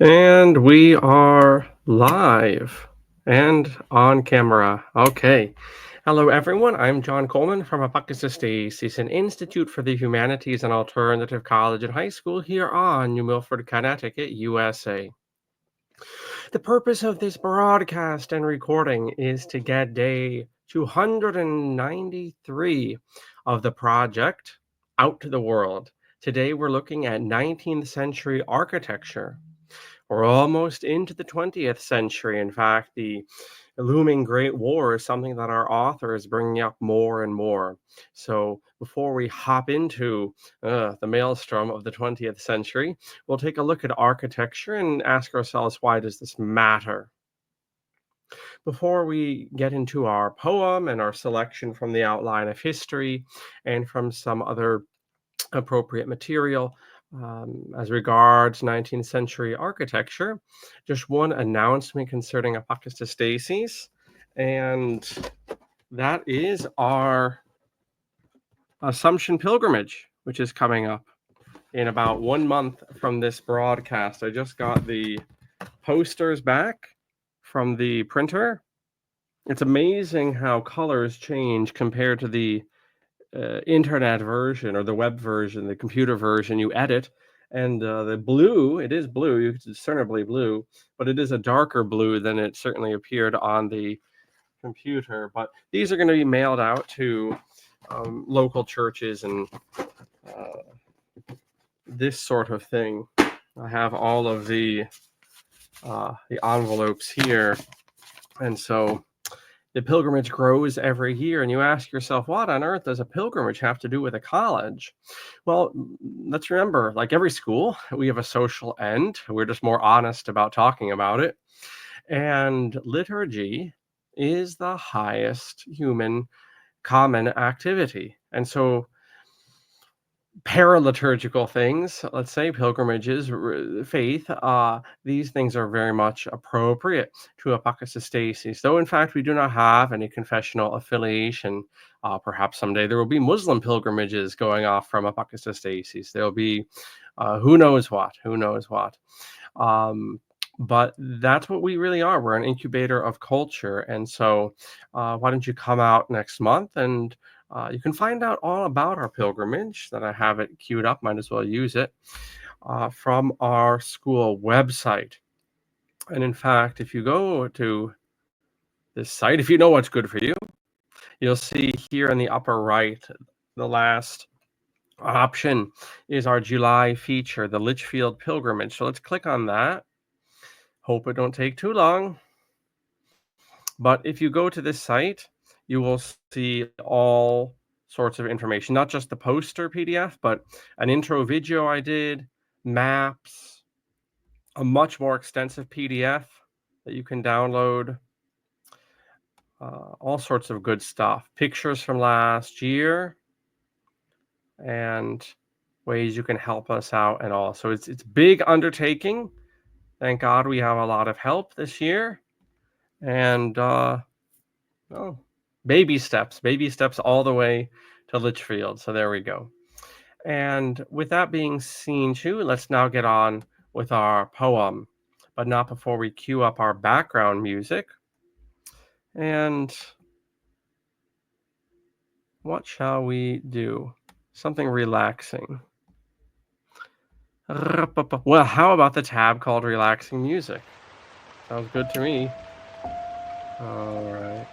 And we are live and on camera. Okay. Hello, everyone. I'm John Coleman from ApocatastasisInstitute for the Humanities and Alternative College and High School here on New Milford, Connecticut, USA. The purpose of this broadcast and recording is to get day 293 of the project out to the world. Today, we're looking at 19th century architecture. We're almost into the 20th century. In fact, the looming Great War is something that our author is bringing up more and more. So before we hop into the maelstrom of the 20th century, we'll take a look at architecture and ask ourselves, why does this matter? Before we get into our poem and our selection from the outline of history and from some other appropriate material as regards 19th century architecture. Just one announcement concerning apocatastasis, and that is our Assumption pilgrimage, which is coming up in about 1 month from this broadcast. I just got the posters back from the printer. It's amazing how colors change compared to the internet version or the web version, the computer version. You edit, and the blue, it is blue, you can discernibly blue, but it is a darker blue than it certainly appeared on the computer. But these are going to be mailed out to local churches and this sort of thing. I have all of the envelopes here, and so the pilgrimage grows every year, and you ask yourself, what on earth does a pilgrimage have to do with a college? Well, let's remember, like every school, we have a social end. We're just more honest about talking about it. And liturgy is the highest human common activity. And so paraliturgical things, let's say pilgrimages, faith, these things are very much appropriate to apocatastasis. Though, in fact, we do not have any confessional affiliation. Perhaps someday there will be Muslim pilgrimages going off from apocatastasis. There'll be who knows what. But that's what we really are. We're an incubator of culture. And so why don't you come out next month and you can find out all about our pilgrimage, that I have it queued up, might as well use it, from our school website. And in fact, if you go to this site, if you know what's good for you, you'll see here in the upper right, the last option is our July feature, the Litchfield Pilgrimage. So let's click on that. Hope it don't take too long. But if you go to this site, you will see all sorts of information, not just the poster PDF, but an intro video I did, maps, a much more extensive PDF that you can download, all sorts of good stuff, pictures from last year, and ways you can help us out and all. So it's big undertaking. Thank God we have a lot of help this year. And baby steps all the way to Litchfield. So there we go. And with that being seen too, let's now get on with our poem, but not before we cue up our background music. And what shall we do? Something relaxing. Well, how about the tab called Relaxing Music? Sounds good to me. All right.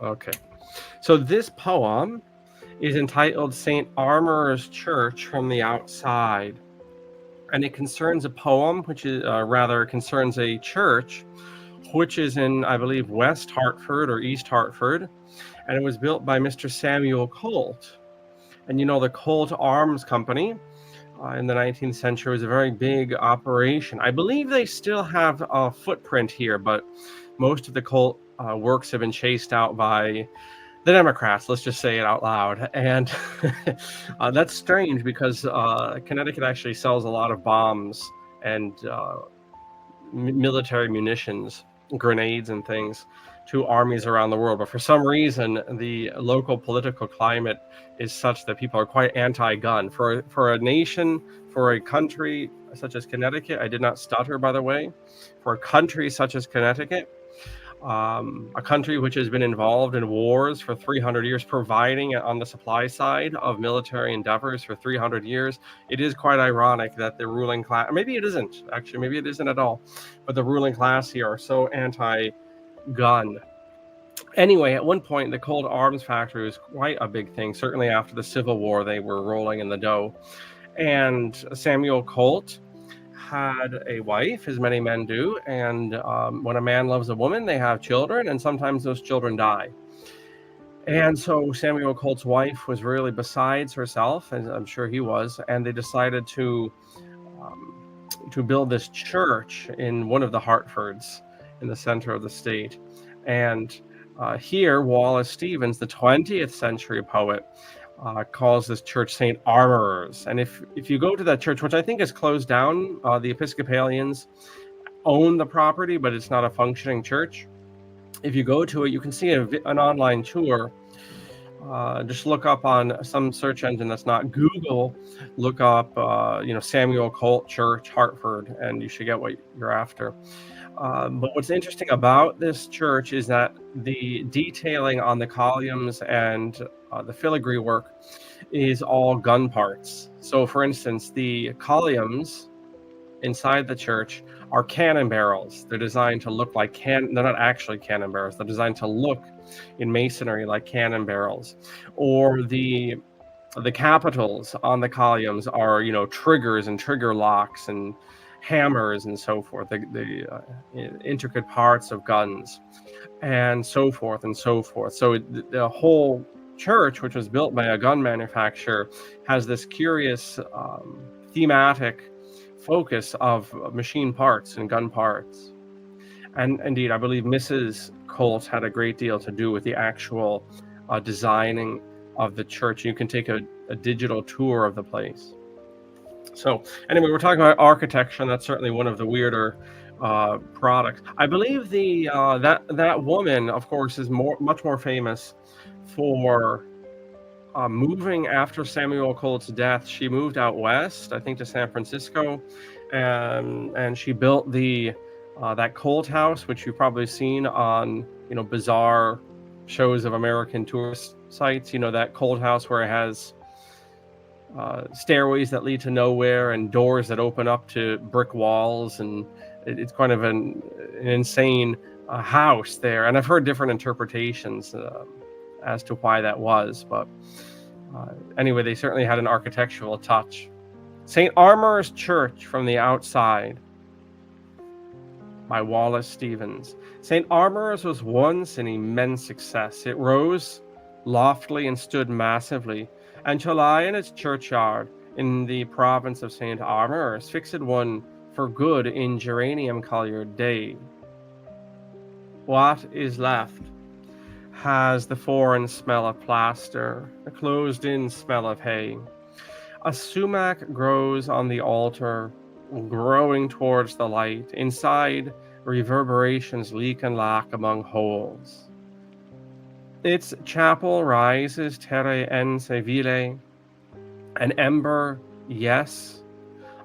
Okay. So this poem is entitled St. Armor's Church from the Outside. And it concerns a poem, which is concerns a church, which is in, I believe, West Hartford or East Hartford. And it was built by Mr. Samuel Colt. And you know, the Colt Arms Company in the 19th century was a very big operation. I believe they still have a footprint here, but most of the Colt works have been chased out by the Democrats, let's just say it out loud. And that's strange because Connecticut actually sells a lot of bombs and military munitions, grenades and things to armies around the world. But for some reason, the local political climate is such that people are quite anti-gun. For a nation, for a country such as Connecticut, I did not stutter, by the way, for a country such as Connecticut, a country which has been involved in wars for 300 years, providing on the supply side of military endeavors for 300 years. It is quite ironic that the ruling class, maybe it isn't, actually, maybe it isn't at all, but the ruling class here are so anti-gun. Anyway, at one point, the cold arms factory was quite a big thing. Certainly after the Civil War, they were rolling in the dough. And Samuel Colt had a wife, as many men do, and when a man loves a woman, they have children, and sometimes those children die. And so Samuel Colt's wife was really besides herself, as I'm sure he was, and they decided um, to build this church in one of the Hartfords in the center of the state. And here, Wallace Stevens, the 20th century poet, calls this church St. Armorers. And if you go to that church, which I think is closed down, the Episcopalians own the property, but it's not a functioning church. If you go to it, you can see an online tour. Just look up on some search engine that's not Google. Look up, Samuel Colt Church, Hartford, and you should get what you're after. But what's interesting about this church is that the detailing on the columns and the filigree work is all gun parts. So, for instance, the columns inside the church are cannon barrels. They're designed to look like they're not actually cannon barrels. They're designed to look in masonry like cannon barrels. Or the capitals on the columns are, triggers and trigger locks and hammers and so forth, the intricate parts of guns and so forth and so forth. So the whole church, which was built by a gun manufacturer, has this curious thematic focus of machine parts and gun parts. And indeed, I believe Mrs. Colt had a great deal to do with the actual designing of the church. You can take a digital tour of the place. So anyway, we're talking about architecture, and that's certainly one of the weirder products. I believe that woman, of course, is much more famous for moving after Samuel Colt's death. She moved out west, I think, to San Francisco, and she built that Colt house, which you've probably seen on bizarre shows of American tourist sites. That Colt house where it has stairways that lead to nowhere and doors that open up to brick walls, and it's kind of an insane house there. And I've heard different interpretations as to why that was, but anyway, they certainly had an architectural touch. St. Armor's Church from the Outside by Wallace Stevens. St. Armor's was once an immense success. It rose loftily and stood massively, and shall lie in its churchyard in the province of St. Armor's, fixed one for good in geranium-coloured day. What is left has the foreign smell of plaster, a closed-in smell of hay. A sumac grows on the altar, growing towards the light. Inside, reverberations leak and lack among holes. Its chapel rises terre en Seville, an ember, yes,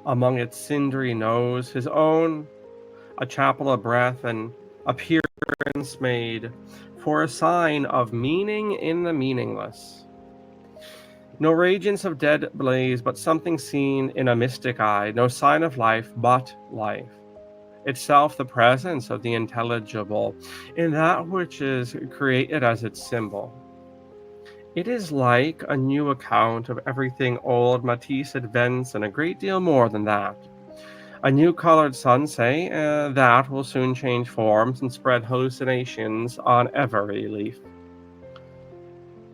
among its cindery nose, his own, a chapel of breath, and appearance made for a sign of meaning in the meaningless. No radiance of dead blaze, but something seen in a mystic eye, no sign of life but life. Itself the presence of the intelligible in that which is created as its symbol. It is like a new account of everything old Matisse advents, and a great deal more than that. A new colored sun, say, that will soon change forms and spread hallucinations on every leaf.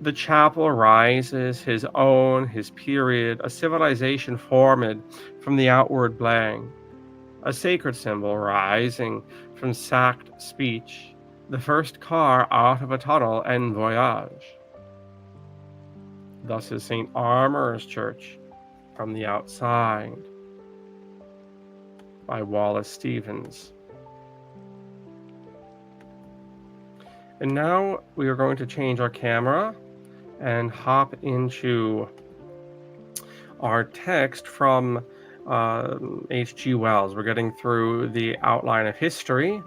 The chapel rises, his own, his period, a civilization formed from the outward blank. A sacred symbol rising from sacked speech, the first car out of a tunnel en voyage. Thus is St. Armor's Church from the Outside by Wallace Stevens. And now we are going to change our camera and hop into our text from H.G. Wells. We're getting through the outline of history.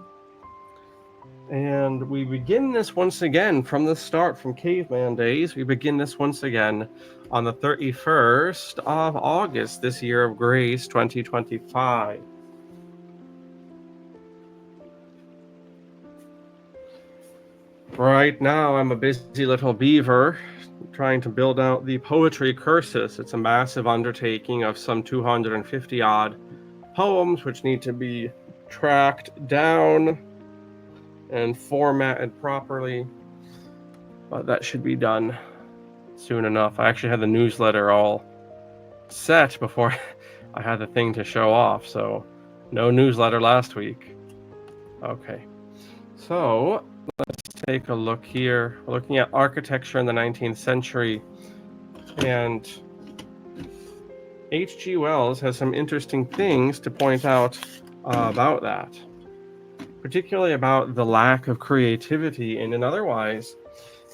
And we begin this once again from the start, from caveman days. We begin this once again on the 31st of August, this year of grace, 2025. Right now, I'm a busy little beaver trying to build out the poetry cursus. It's a massive undertaking of some 250 odd poems, which need to be tracked down and formatted properly. But that should be done soon enough. I actually had the newsletter all set before I had the thing to show off, so no newsletter last week. Okay, so let's take a look here. We're looking at architecture in the 19th century, and H.G. Wells has some interesting things to point out about that, particularly about the lack of creativity in an otherwise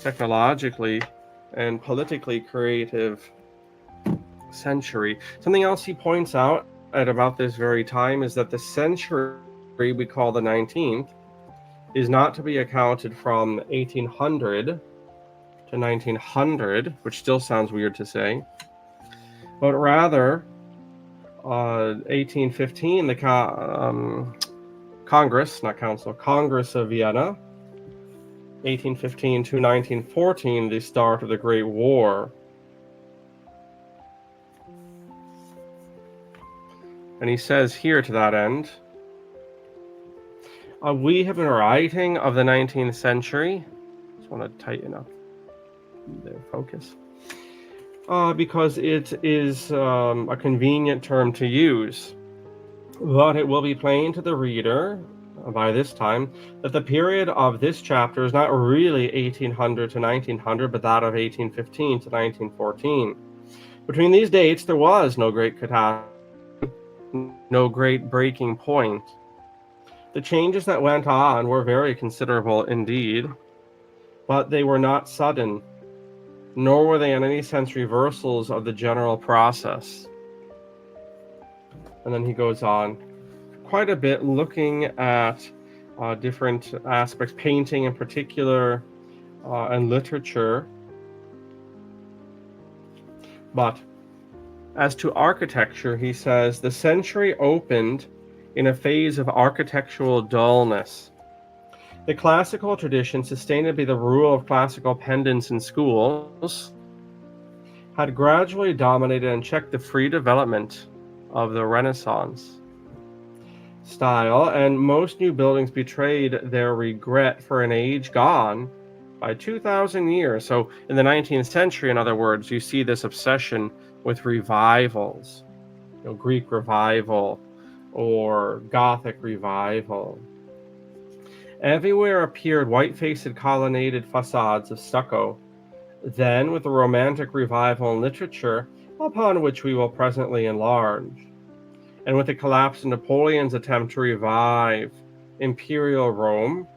technologically and politically creative century. Something else he points out at about this very time is that the century we call the 19th is not to be accounted from 1800 to 1900, which still sounds weird to say, but rather 1815, the Congress, not Council, Congress of Vienna, 1815 to 1914, the start of the Great War. And he says here to that end, we have been writing of the 19th century. Just want to tighten up their focus. Because it is a convenient term to use. But it will be plain to the reader by this time that the period of this chapter is not really 1800 to 1900, but that of 1815 to 1914. Between these dates, there was no great catastrophe, no great breaking point. The changes that went on were very considerable indeed, but they were not sudden, nor were they in any sense reversals of the general process. And then he goes on quite a bit looking at different aspects, painting in particular, and literature. But as to architecture, he says, the century opened in a phase of architectural dullness. The classical tradition, sustained by the rule of classical pedants in schools, had gradually dominated and checked the free development of the Renaissance style, and most new buildings betrayed their regret for an age gone by 2,000 years. So in the 19th century, in other words, you see this obsession with revivals, Greek revival or Gothic revival. Everywhere appeared white-faced colonnaded facades of stucco. Then, with the Romantic revival in literature, upon which we will presently enlarge, and with the collapse of Napoleon's attempt to revive imperial Rome,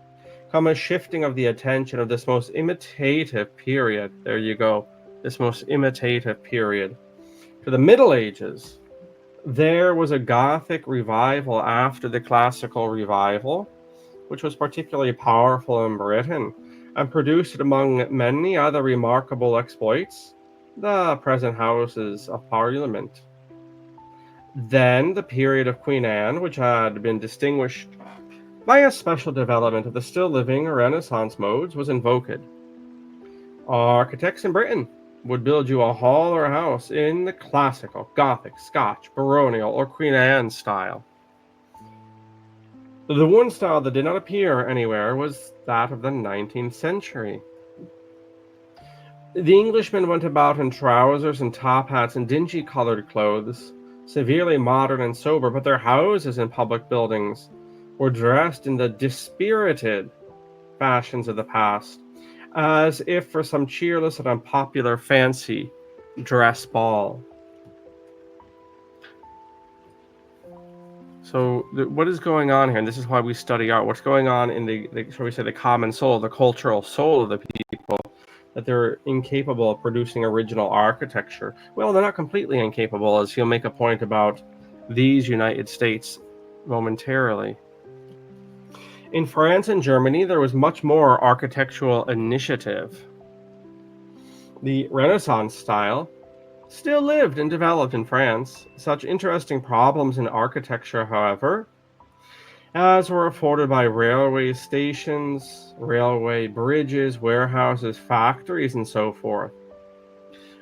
come a shifting of the attention of this most imitative period, there you go, this most imitative period, to the Middle Ages. There was a Gothic revival after the classical revival, which was particularly powerful in Britain, and produced among many other remarkable exploits the present Houses of Parliament. Then the period of Queen Anne, which had been distinguished by a special development of the still living Renaissance modes, was invoked. Architects in Britain would build you a hall or a house in the classical, Gothic, Scotch, baronial, or Queen Anne style. The one style that did not appear anywhere was that of the 19th century. The Englishmen went about in trousers and top hats and dingy colored clothes, severely modern and sober, but their houses and public buildings were dressed in the dispirited fashions of the past, as if for some cheerless and unpopular fancy dress ball. So what is going on here? And this is why we study art. What's going on in shall we say, the common soul, the cultural soul of the people, that they're incapable of producing original architecture? Well, they're not completely incapable, as he'll make a point about these United States momentarily. In France and Germany, there was much more architectural initiative. The Renaissance style still lived and developed in France. Such interesting problems in architecture, however, as were afforded by railway stations, railway bridges, warehouses, factories, and so forth,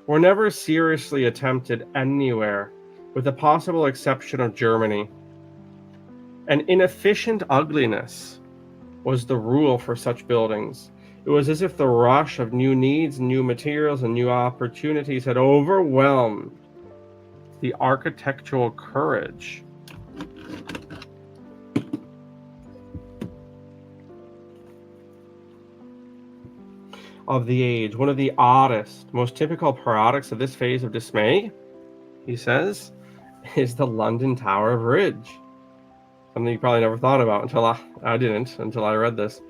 were never seriously attempted anywhere, with the possible exception of Germany. An inefficient ugliness was the rule for such buildings. It was as if the rush of new needs, new materials, and new opportunities had overwhelmed the architectural courage of the age. One of the oddest, most typical products of this phase of dismay, he says, is the London Tower Bridge. Something you probably never thought about until I didn't, until I read this,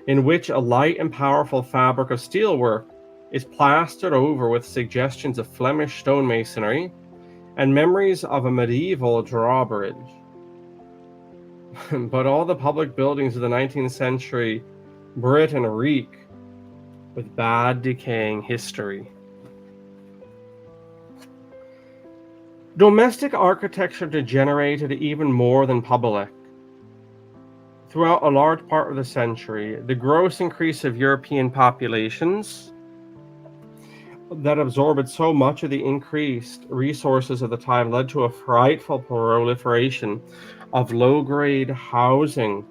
in which a light and powerful fabric of steelwork is plastered over with suggestions of Flemish stonemasonry and memories of a medieval drawbridge. But all the public buildings of the 19th century Britain reek with bad, decaying history. Domestic architecture degenerated even more than public. Throughout a large part of the century, the gross increase of European populations that absorbed so much of the increased resources of the time led to a frightful proliferation of low-grade housing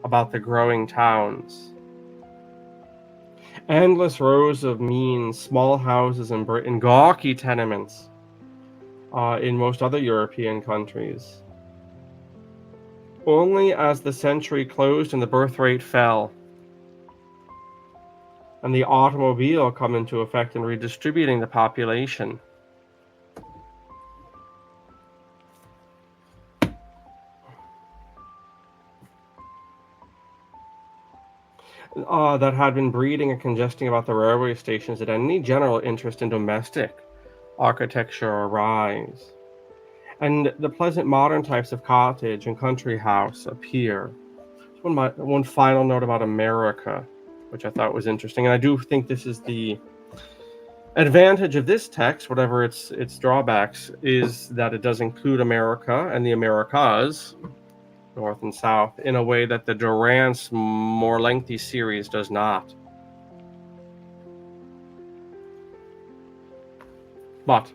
about the growing towns. Endless rows of mean small houses in Britain, gawky tenements in most other European countries. Only as the century closed and the birth rate fell, and the automobile come into effect in redistributing the population, that had been breeding and congesting about the railway stations, did any general interest in domestic architecture arise, and the pleasant modern types of cottage and country house appear. One final note about America, which I thought was interesting, and I do think this is the advantage of this text, whatever its drawbacks, is that it does include America and the Americas, North and South, in a way that the Durant's more lengthy series does not. But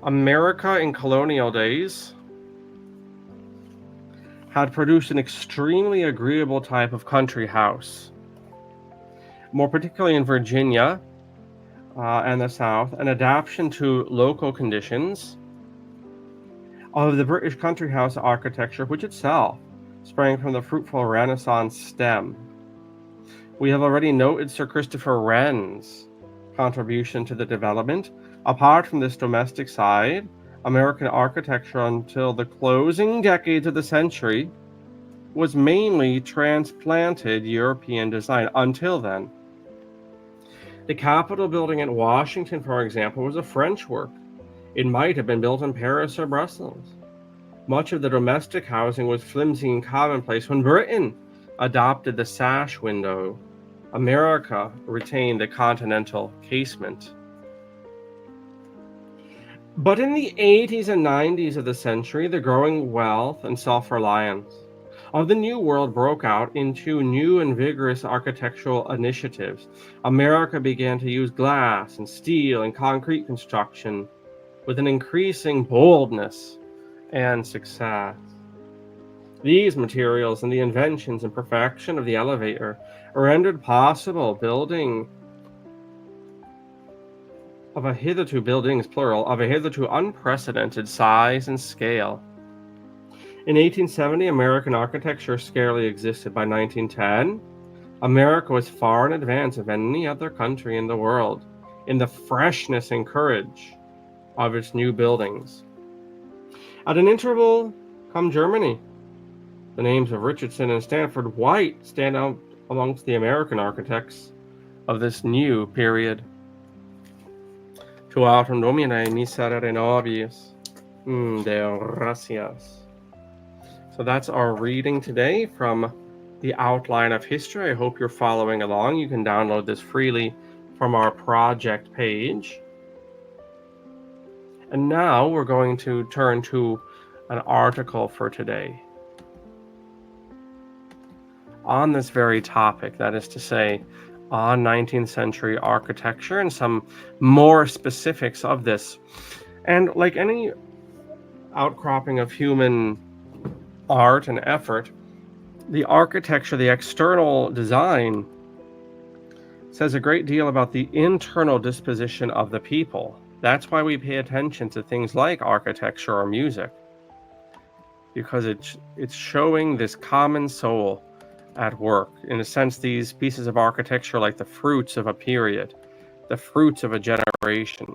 America in colonial days had produced an extremely agreeable type of country house, more particularly in Virginia and the South, an adaptation to local conditions of the British country house architecture, which itself sprang from the fruitful Renaissance stem. We have already noted Sir Christopher Wren's contribution to the development. Apart from this domestic side, American architecture until the closing decades of the century was mainly transplanted European design until then. The Capitol building at Washington, for example, was a French work. It might have been built in Paris or Brussels. Much of the domestic housing was flimsy and commonplace. When Britain adopted the sash window, America retained the continental casement. But in the 80s and 90s of the century, the growing wealth and self-reliance of the New World broke out into new and vigorous architectural initiatives. America began to use glass and steel and concrete construction with an increasing boldness and success. These materials and the inventions and perfection of the elevator rendered possible buildings, plural, of a hitherto unprecedented size and scale. In 1870, American architecture scarcely existed. By 1910, America was far in advance of any other country in the world in the freshness and courage of its new buildings. At an interval come Germany, The names of Richardson and Stanford White stand out amongst the American architects of this new period. Tu autem domine miserere nobis. Deo gracias. So that's our reading today from the Outline of History. I hope you're following along. You can download this freely from our project page. And now we're going to turn to an article for today on this very topic, that is to say, on 19th century architecture and some more specifics of this. And like any outcropping of human art and effort, the architecture, the external design, says a great deal about the internal disposition of the people. That's why we pay attention to things like architecture or music, because it's showing this common soul at work. In a sense, these pieces of architecture are like the fruits of a period, the fruits of a generation.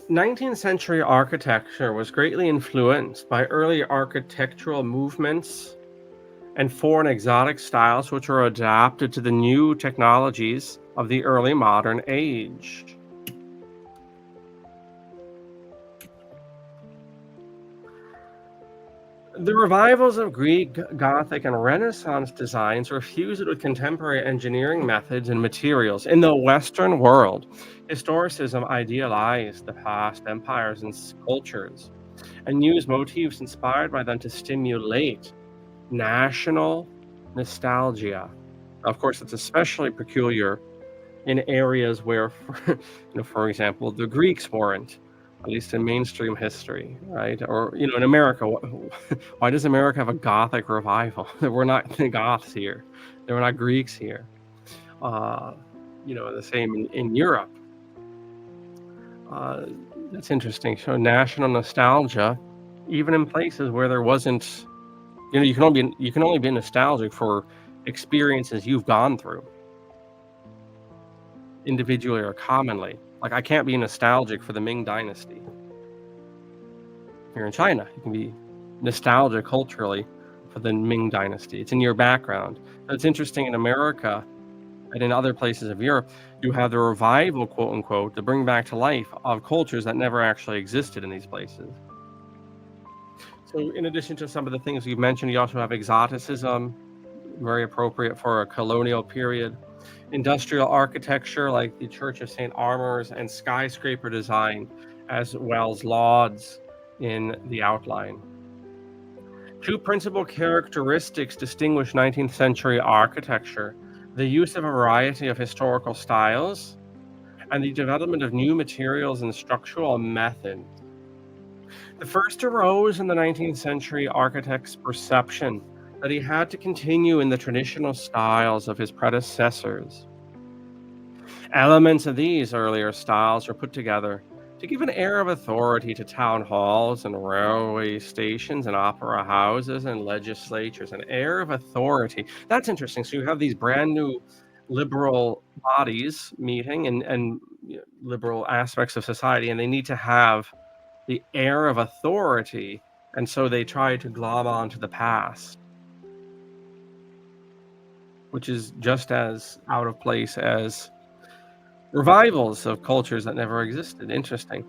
Nineteenth century architecture was greatly influenced by early architectural movements and foreign exotic styles which were adapted to the new technologies of the early modern age. The revivals of Greek, Gothic, and Renaissance designs were fused with contemporary engineering methods and materials. In the Western world, historicism idealized the past empires and cultures and used motifs inspired by them to stimulate national nostalgia. Of course, it's especially peculiar in areas where, for example, the Greeks weren't, at least in mainstream history, right? Or, in America, why does America have a Gothic revival? We're not the Goths here. There were not Greeks here. The same in Europe. That's interesting. So national nostalgia, even in places where there wasn't, you can only be nostalgic for experiences you've gone through, individually or commonly. Like, I can't be nostalgic for the Ming Dynasty. Here in China, you can be nostalgic culturally for the Ming Dynasty. It's in your background. But it's interesting, in America and in other places of Europe, you have the revival, quote unquote, to bring back to life of cultures that never actually existed in these places. So in addition to some of the things you've mentioned, you also have exoticism, very appropriate for a colonial period. Industrial architecture like the Church of St. Armors, and skyscraper design, as well as lauds in the outline. Two principal characteristics distinguish 19th century architecture: the use of a variety of historical styles and the development of new materials and structural methods. The first arose in the 19th century architect's perception that he had to continue in the traditional styles of his predecessors. Elements of these earlier styles were put together to give an air of authority to town halls and railway stations and opera houses and legislatures. An air of authority. That's interesting. So you have these brand new liberal bodies meeting and liberal aspects of society, and they need to have the air of authority, and so they try to glom onto the past, which is just as out of place as revivals of cultures that never existed. Interesting.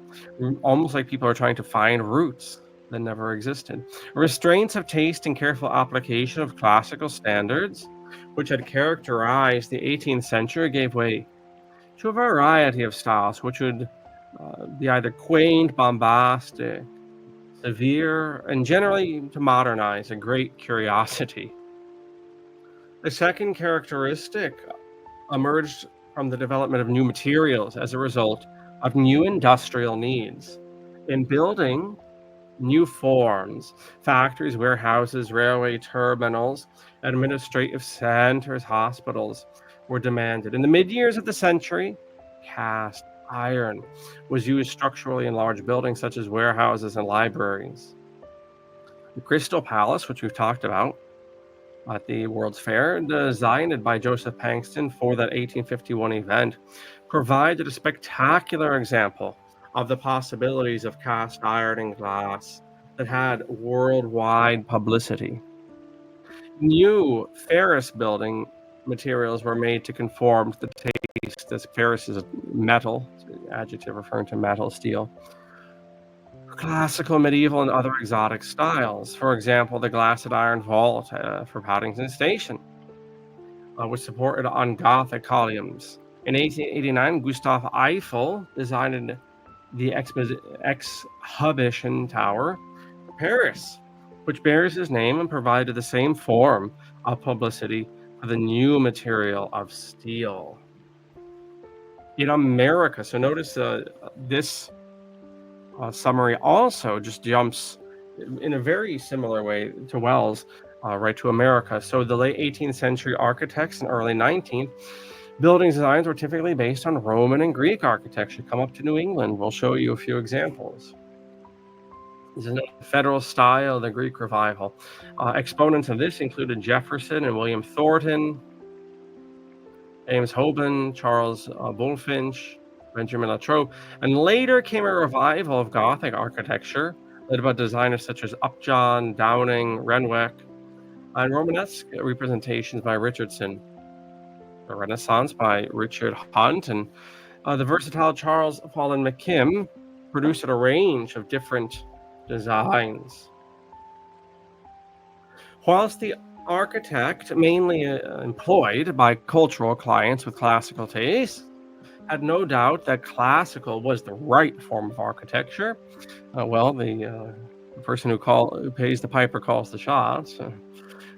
Almost like people are trying to find roots that never existed. Restraints of taste and careful application of classical standards, which had characterized the 18th century, gave way to a variety of styles, which would be either quaint, bombastic, severe, and generally to modernize a great curiosity. The second characteristic emerged from the development of new materials as a result of new industrial needs. In building new forms, factories, warehouses, railway terminals, administrative centers, hospitals were demanded. In the mid-years of the century, cast iron was used structurally in large buildings such as warehouses and libraries. The Crystal Palace, which we've talked about at the World's Fair, designed by Joseph Paxton for that 1851 event, provided a spectacular example of the possibilities of cast iron and glass that had worldwide publicity. New ferrous building materials were made to conform to the taste, as ferrous is metal, it's an adjective referring to metal, steel, classical, medieval, and other exotic styles. For example, the glassed iron vault for Paddington Station was supported on Gothic columns. In 1889, Gustave Eiffel designed the Exhibition Tower for Paris, which bears his name and provided the same form of publicity for the new material of steel. In America, so notice this summary also just jumps in a very similar way to Wells, right to America. So the late 18th century architects and early 19th building designs were typically based on Roman and Greek architecture. Come up to New England, we'll show you a few examples. This is the Federal style, the Greek revival. Exponents of this included Jefferson and William Thornton, James Hoban, Charles Bulfinch, Benjamin Latrobe, and later came a revival of Gothic architecture led by designers such as Upjohn, Downing, Renwick, and Romanesque representations by Richardson, the Renaissance by Richard Hunt, and the versatile Charles Follen McKim produced a range of different designs. Whilst the architect, mainly employed by cultural clients with classical tastes, had no doubt that classical was the right form of architecture. The person who pays the piper calls the shots.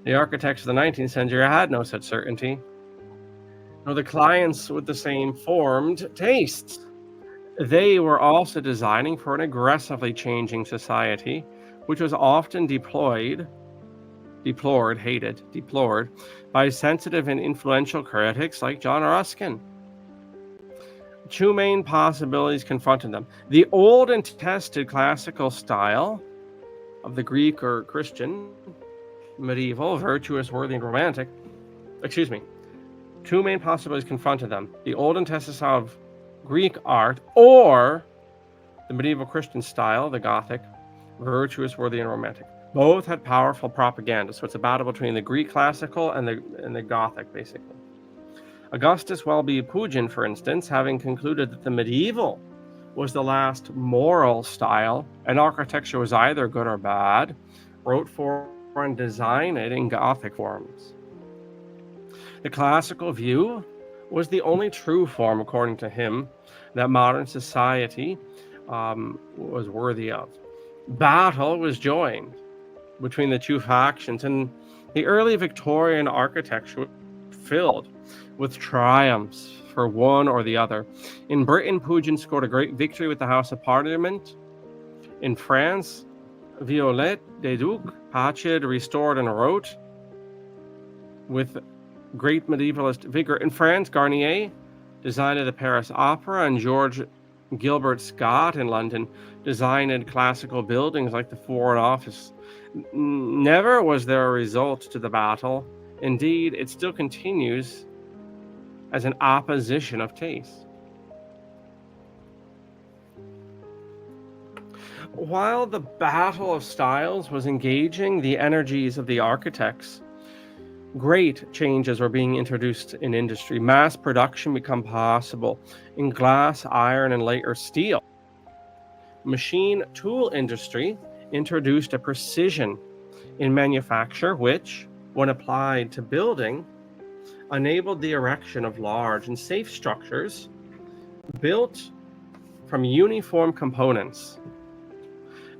The architects of the 19th century had no such certainty. No, the clients with the same formed tastes. They were also designing for an aggressively changing society, which was often deplored by sensitive and influential critics like John Ruskin. Two main possibilities confronted them. The old and tested classical style of the Greek or Christian, medieval, virtuous, worthy, and romantic. Two main possibilities confronted them. The old and tested style of Greek art or the medieval Christian style, the Gothic, virtuous, worthy, and romantic. Both had powerful propaganda, so it's a battle between the Greek classical and the Gothic, basically. Augustus Welby Pugin, for instance, having concluded that the medieval was the last moral style and architecture was either good or bad, wrote for and designed it in Gothic forms. The classical view was the only true form, according to him, that modern society was worthy of. Battle was joined between the two factions, and the early Victorian architecture was filled with triumphs for one or the other. In Britain, Pugin scored a great victory with the House of Parliament. In France, Viollet de Duc Pachid restored and wrote with great medievalist vigor. In France, Garnier designed the Paris Opera, and George Gilbert Scott in London designed classical buildings like the Foreign Office. Never was there a result to the battle. Indeed, it still continues as an opposition of taste. While the battle of styles was engaging the energies of the architects, great changes were being introduced in industry. Mass production became possible in glass, iron, and later steel. Machine tool industry introduced a precision in manufacture which, when applied to building, enabled the erection of large and safe structures built from uniform components.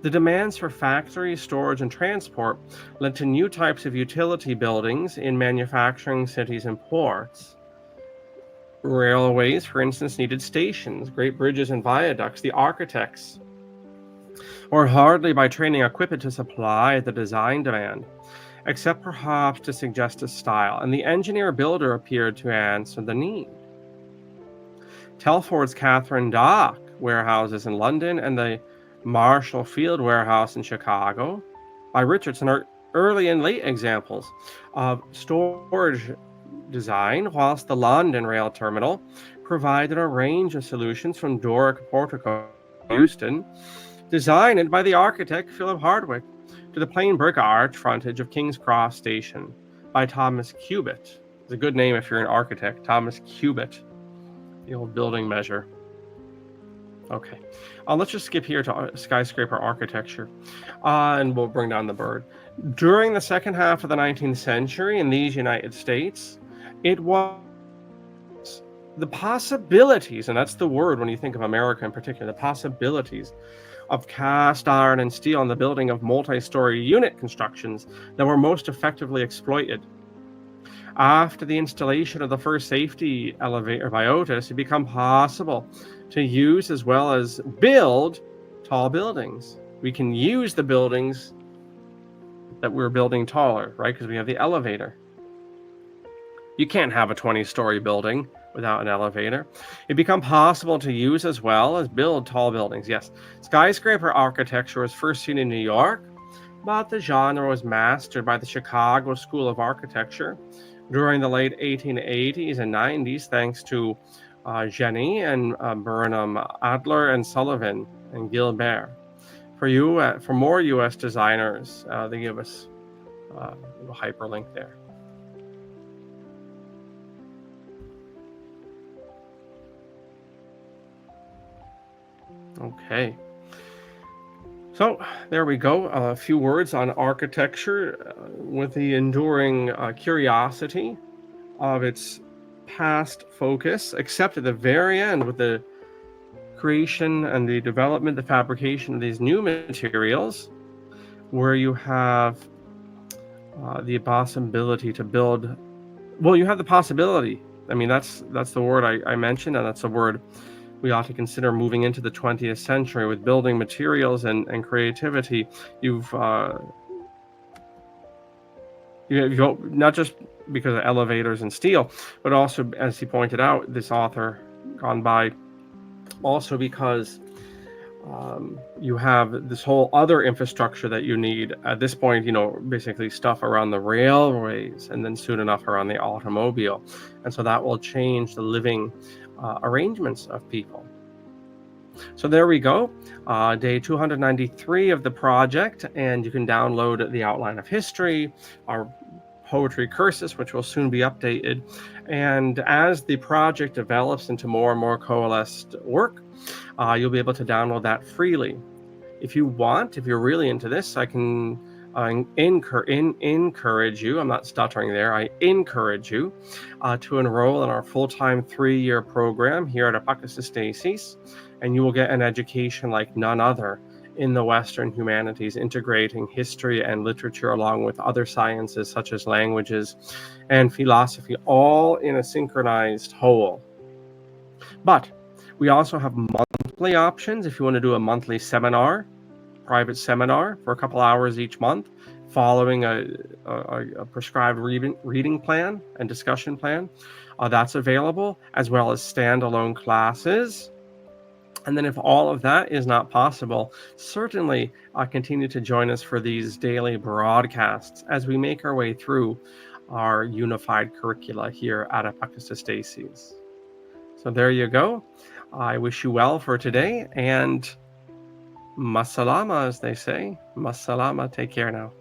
The demands for factory, storage, and transport led to new types of utility buildings in manufacturing cities and ports. Railways, for instance, needed stations, great bridges, and viaducts. The architects were hardly by training equipped to supply the design demand, except perhaps to suggest a style, and the engineer-builder appeared to answer the need. Telford's Catherine Dock warehouses in London and the Marshall Field Warehouse in Chicago by Richardson are early and late examples of storage design, whilst the London Rail Terminal provided a range of solutions from Doric porticos Houston, designed by the architect Philip Hardwick, to the plain brick arch frontage of King's Cross Station by Thomas Cubitt. It's a good name if you're an architect, Thomas Cubitt, the old building measure. Okay, let's just skip here to skyscraper architecture, and we'll bring down the bird. During the second half of the 19th century in these United States, it was the possibilities, and that's the word when you think of America in particular, the possibilities of cast iron and steel in the building of multi-story unit constructions that were most effectively exploited. After the installation of the first safety elevator by Otis, it became possible to use as well as build tall buildings. We can use the buildings that we're building taller, right? Because we have the elevator. You can't have a 20-story building without an elevator. It became possible to use as well as build tall buildings. Yes, skyscraper architecture was first seen in New York, but the genre was mastered by the Chicago School of Architecture during the late 1880s and 90s, thanks to Jenny and Burnham, Adler and Sullivan and Gilbert. For more U.S. designers, they give us a hyperlink there. Okay, so there we go. A few words on architecture with the enduring curiosity of its past focus, except at the very end with the creation and the development, the fabrication of these new materials, where you have the possibility to build. Well, you have the possibility. I mean, that's the word I mentioned, and that's the word we ought to consider moving into the 20th century with building materials and creativity. You've not just because of elevators and steel, but also, as he pointed out, this author gone by, also because you have this whole other infrastructure that you need at this point, basically stuff around the railways and then soon enough around the automobile. And so that will change the living arrangements of people. So there we go, day 293 of the project, and you can download the outline of history, our poetry cursus, which will soon be updated. And as the project develops into more and more coalesced work, you'll be able to download that freely. If you want, if you're really into this, I can encourage you, I'm not stuttering there, I encourage you to enroll in our full-time 3-year program here at Apocatastasis, and you will get an education like none other in the Western humanities, integrating history and literature along with other sciences such as languages and philosophy, all in a synchronized whole. But we also have monthly options if you want to do a monthly seminar, private seminar for a couple hours each month, following a prescribed reading plan and discussion plan. That's available, as well as standalone classes. And then if all of that is not possible, certainly continue to join us for these daily broadcasts as we make our way through our unified curricula here at Apocatastasis. So there you go. I wish you well for today, and masalama, as they say. Masalama. Take care now.